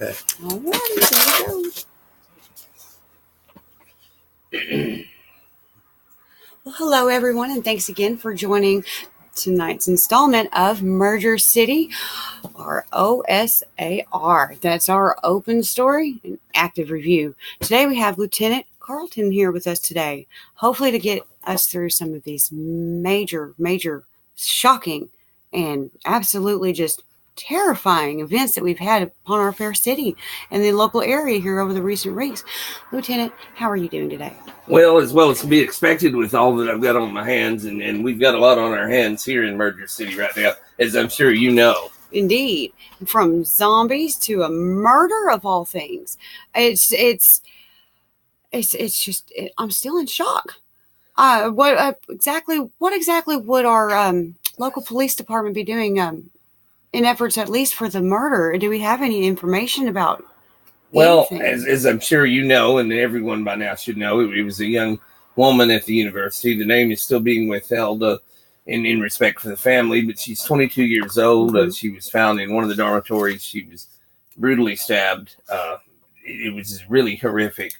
Okay. All right, there we go. Well, hello, everyone, and thanks again for joining tonight's installment of Murder City, our OSAR. That's our open story and active review. Today we have Lieutenant Carlton here with us today, hopefully to get us through some of these major, shocking, and absolutely just terrifying events that we've had upon our fair city and the local area here over the recent weeks. Lieutenant, how are you doing today? Well as to be expected with all that I've got on my hands, and we've got a lot on our hands here in Murder City right now, as I'm sure you know. Indeed. From zombies to a murder of all things. It's just, I'm still in shock. What exactly would our local police department be doing in efforts, at least for the murder? Do we have any information about Well, anything? as I'm sure you know, and everyone by now should know, it was a young woman at the university. The name is still being withheld in respect for the family, but she's 22 years old. Mm-hmm. She was found in one of the dormitories. She was brutally stabbed. It was really horrific.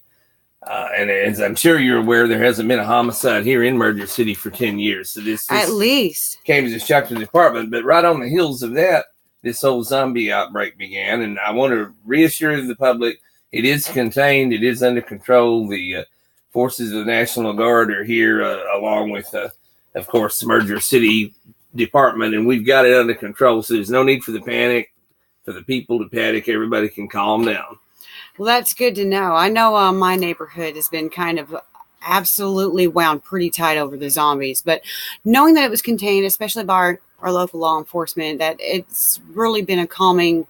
And as I'm sure you're aware, there hasn't been a homicide here in Murder City for 10 years. So this At least came as a shock to the department. But right on the heels of that, this whole zombie outbreak began. And I want to reassure the public, it is contained. It is under control. The forces of the National Guard are here, along with, of course, the Murder City Department. And we've got it under control. So there's no need for the panic, for the people to panic. Everybody can calm down. Well, that's good to know. I know my neighborhood has been kind of absolutely wound pretty tight over the zombies, but knowing that it was contained, especially by our local law enforcement, that it's really been a calming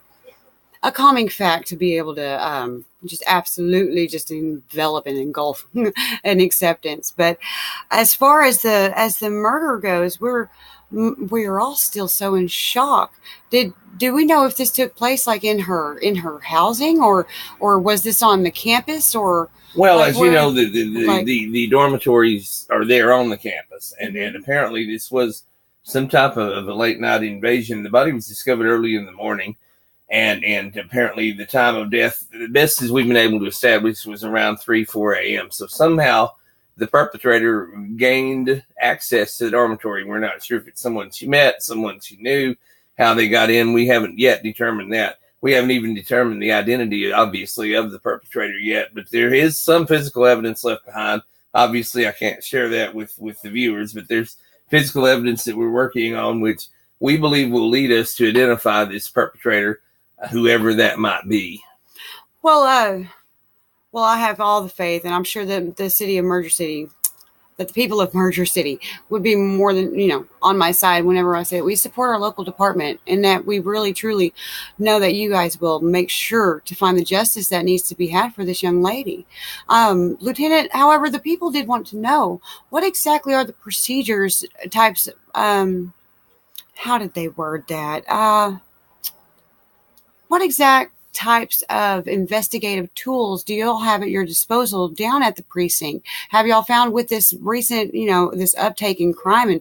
fact to be able to just absolutely just envelop and engulf an acceptance. But as far as the murder goes, we're all still so in shock. Do we know if this took place like in her housing, or was this on the campus, or? Well, like, as you know, the dormitories are there on the campus, and apparently this was some type of a late night invasion. The body was discovered early in the morning, and apparently the time of death, the best as we've been able to establish, was around 3-4 a.m. So somehow the perpetrator gained access to the dormitory. We're not sure if it's someone she met, someone she knew, how they got in. We haven't yet determined that. We haven't even determined the identity, obviously, of the perpetrator yet, but there is some physical evidence left behind. Obviously, I can't share that with the viewers, but there's physical evidence that we're working on, which we believe will lead us to identify this perpetrator, whoever that might be. Well, I have all the faith, and I'm sure that the city of Murder City, that the people of Murder City would be more than, on my side whenever I say it. We support our local department, and that we really, truly know that you guys will make sure to find the justice that needs to be had for this young lady. Lieutenant, however, the people did want to know, what exactly are the procedures, types, how did they word that? What exact types of investigative tools do y'all have at your disposal down at the precinct? Have y'all found with this recent, this uptake in crime and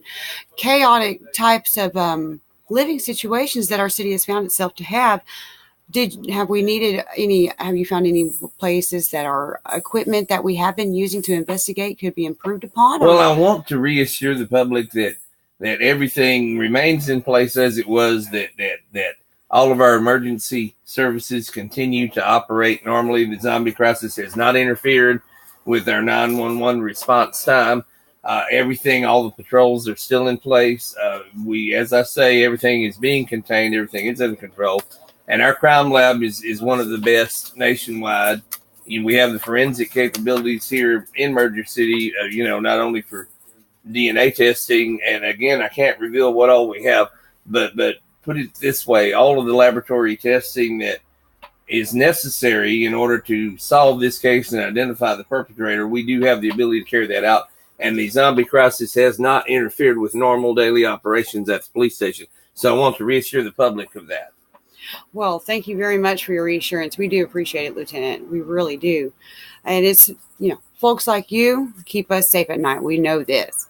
chaotic types of living situations that our city has found itself to have, have you found any places that our equipment that we have been using to investigate could be improved upon? Well, I want to reassure the public that everything remains in place as it was, that all of our emergency services continue to operate normally. The zombie crisis has not interfered with our 911 response time. Everything, all the patrols are still in place. As I say, everything is being contained. Everything is under control. And our crime lab is one of the best nationwide. We have the forensic capabilities here in Murder City, not only for DNA testing. And again, I can't reveal what all we have, but put it this way, all of the laboratory testing that is necessary in order to solve this case and identify the perpetrator, we do have the ability to carry that out. And the zombie crisis has not interfered with normal daily operations at the police station. So I want to reassure the public of that. Well, thank you very much for your reassurance. We do appreciate it, Lieutenant. We really do. And it's, folks like you keep us safe at night. We know this.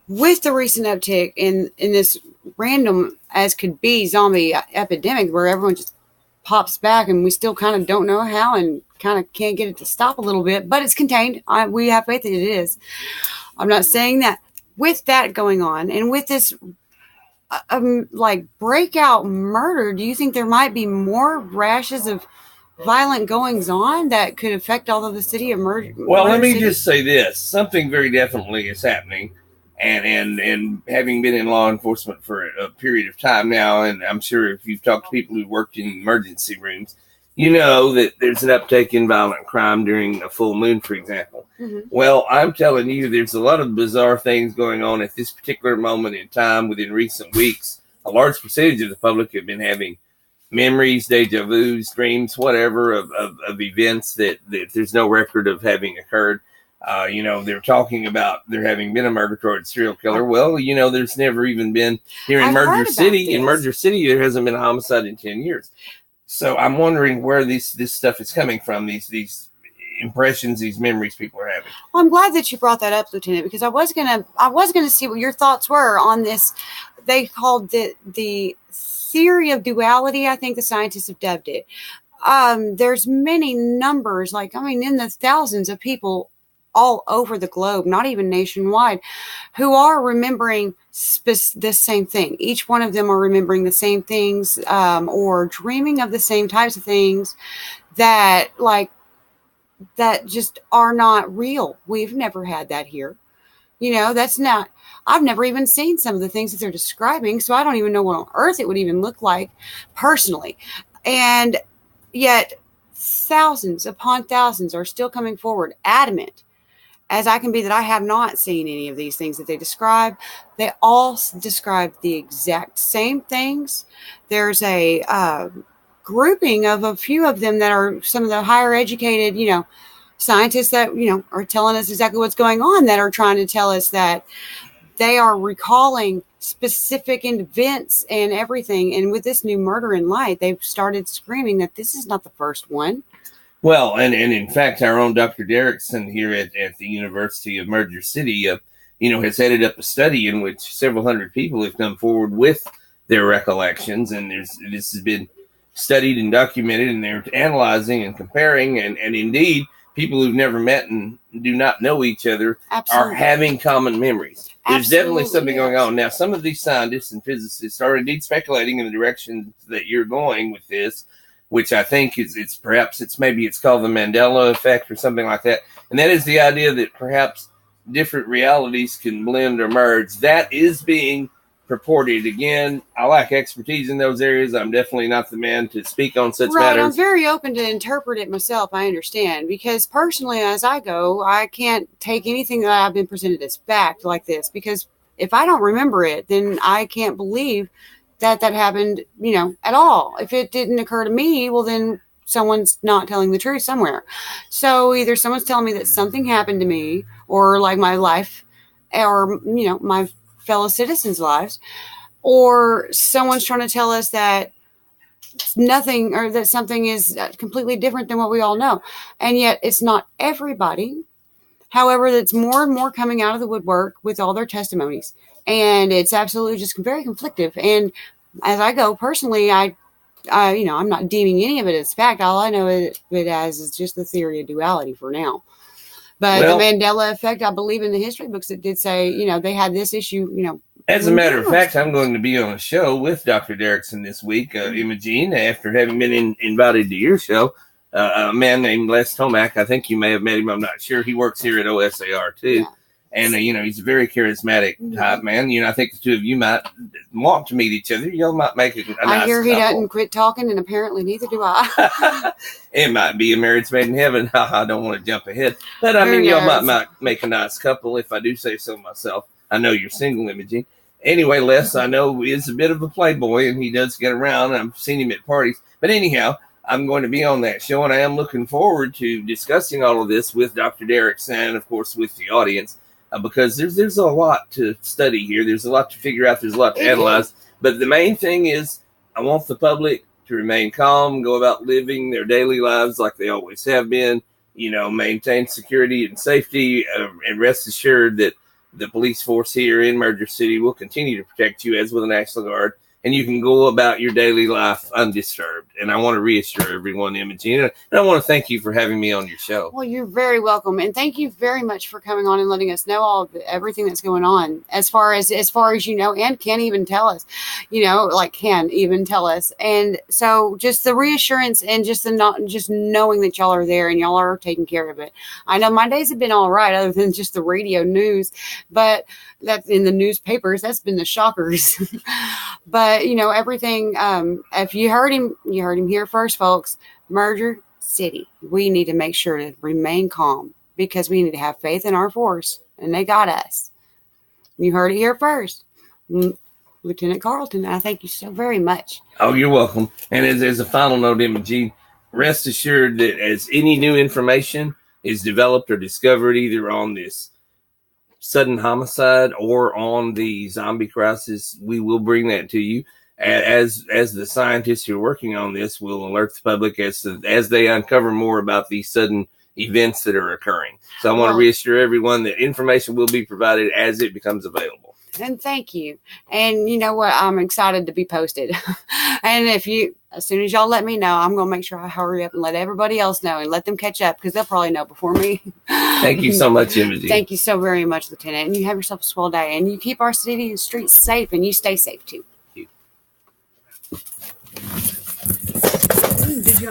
With the recent uptick in this random as could be zombie epidemic where everyone just pops back and we still kind of don't know how and kind of can't get it to stop a little bit, but it's contained. We have faith that it is. I'm not saying that. With that going on and with this like breakout murder, do you think there might be more rashes of violent goings on that could affect all of the city of murder? Well, let me just say this. Something very definitely is happening. And having been in law enforcement for a period of time now, and I'm sure if you've talked to people who worked in emergency rooms, you know that there's an uptake in violent crime during a full moon, for example. Mm-hmm. Well, I'm telling you, there's a lot of bizarre things going on at this particular moment in time within recent weeks. A large percentage of the public have been having memories, deja vus, dreams, whatever, of events that there's no record of having occurred. They're talking about there having been a murgatroyd serial killer. Well, there's never even been here in Merger City. In Merger City, there hasn't been a homicide in 10 years. So I'm wondering where this stuff is coming from, these impressions, these memories people are having. Well, I'm glad that you brought that up, Lieutenant, because I was gonna see what your thoughts were on this. They called it the theory of duality. I think the scientists have dubbed it. There's many numbers, in the thousands of people all over the globe, not even nationwide, who are remembering the same thing. Each one of them are remembering the same things, or dreaming of the same types of things that just are not real. We've never had that here. I've never even seen some of the things that they're describing, so I don't even know what on earth it would even look like personally. And yet thousands upon thousands are still coming forward, adamant as I can be, that I have not seen any of these things that they describe. They all describe the exact same things. There's a grouping of a few of them that are some of the higher educated, scientists that, are telling us exactly what's going on, that are trying to tell us that they are recalling specific events and everything. And with this new Murder in Light, they've started screaming that this is not the first one. Well, and in fact, our own Dr. Derrickson here at the University of Merger City, has headed up a study in which several hundred people have come forward with their recollections, and this has been studied and documented, and they're analyzing and comparing, and indeed, people who've never met and do not know each other are having common memories. There's definitely something going on. Now, some of these scientists and physicists are indeed speculating in the direction that you're going with this, which I think it's called the Mandela effect or something like that. And that is the idea that perhaps different realities can blend or merge. That is being purported. Again, I lack expertise in those areas. I'm definitely not the man to speak on such matters. I'm very open to interpret it myself, I understand. Because personally, as I go, I can't take anything that I've been presented as fact like this. Because if I don't remember it, then I can't believe that happened, at all. If it didn't occur to me, well, then someone's not telling the truth somewhere. So either someone's telling me that something happened to me, or like my life, or, my fellow citizens' lives, or someone's trying to tell us that nothing, or that something is completely different than what we all know. And yet it's not everybody. However, that's more and more coming out of the woodwork with all their testimonies. And it's absolutely just very conflictive. And as I go personally, I'm not deeming any of it as fact. All I know it as is just the theory of duality for now. But the Mandela effect, I believe in the history books, it did say, they had this issue, As a matter of fact, I'm going to be on a show with Dr. Derrickson this week, Imogene, after having been invited to your show. A man named Les Tomac, I think you may have met him, I'm not sure. He works here at OSAR too. Yeah. And, he's a very charismatic type man. I think the two of you might want to meet each other. Y'all might make a nice I hear he couple. Doesn't quit talking, and apparently neither do I. It might be a marriage made in heaven. I don't want to jump ahead. But, y'all might make a nice couple if I do say so myself. I know you're single, Imogene. Anyway, Les, I know, is a bit of a playboy, and he does get around. I've seen him at parties. But anyhow, I'm going to be on that show, and I am looking forward to discussing all of this with Dr. Derrickson and, of course, with the audience. Because there's a lot to study here. There's a lot to figure out. There's a lot to analyze. But the main thing is I want the public to remain calm, go about living their daily lives like they always have been, maintain security and safety, and rest assured that the police force here in Merger City will continue to protect you as with the National Guard, and you can go about your daily life undisturbed. And I want to reassure everyone, Imogene, and I want to thank you for having me on your show. Well, you're very welcome, and thank you very much for coming on and letting us know everything that's going on, as far as you know, and can even tell us, can even tell us. And so, just the reassurance and just knowing that y'all are there and y'all are taking care of it. I know my days have been all right, other than just the radio news, but that's in the newspapers. That's been the shockers. But everything. If you heard him here first, folks. Merger City. We need to make sure to remain calm, because we need to have faith in our force, and they got us. You heard it here first. Lieutenant Carlton, I thank you so very much. Oh, you're welcome. And as a final note, Imogene, rest assured that as any new information is developed or discovered, either on this sudden homicide or on the zombie crisis, we will bring that to you. As the scientists who are working on this will alert the public as they uncover more about these sudden events that are occurring. So I want to reassure everyone that information will be provided as it becomes available. And thank you. And you know what? I'm excited to be posted. And as soon as y'all let me know, I'm going to make sure I hurry up and let everybody else know and let them catch up, because they'll probably know before me. Thank you so much, Imogene. Thank you so very much, Lieutenant. And you have yourself a swell day, and you keep our city and streets safe, and you stay safe too. Did you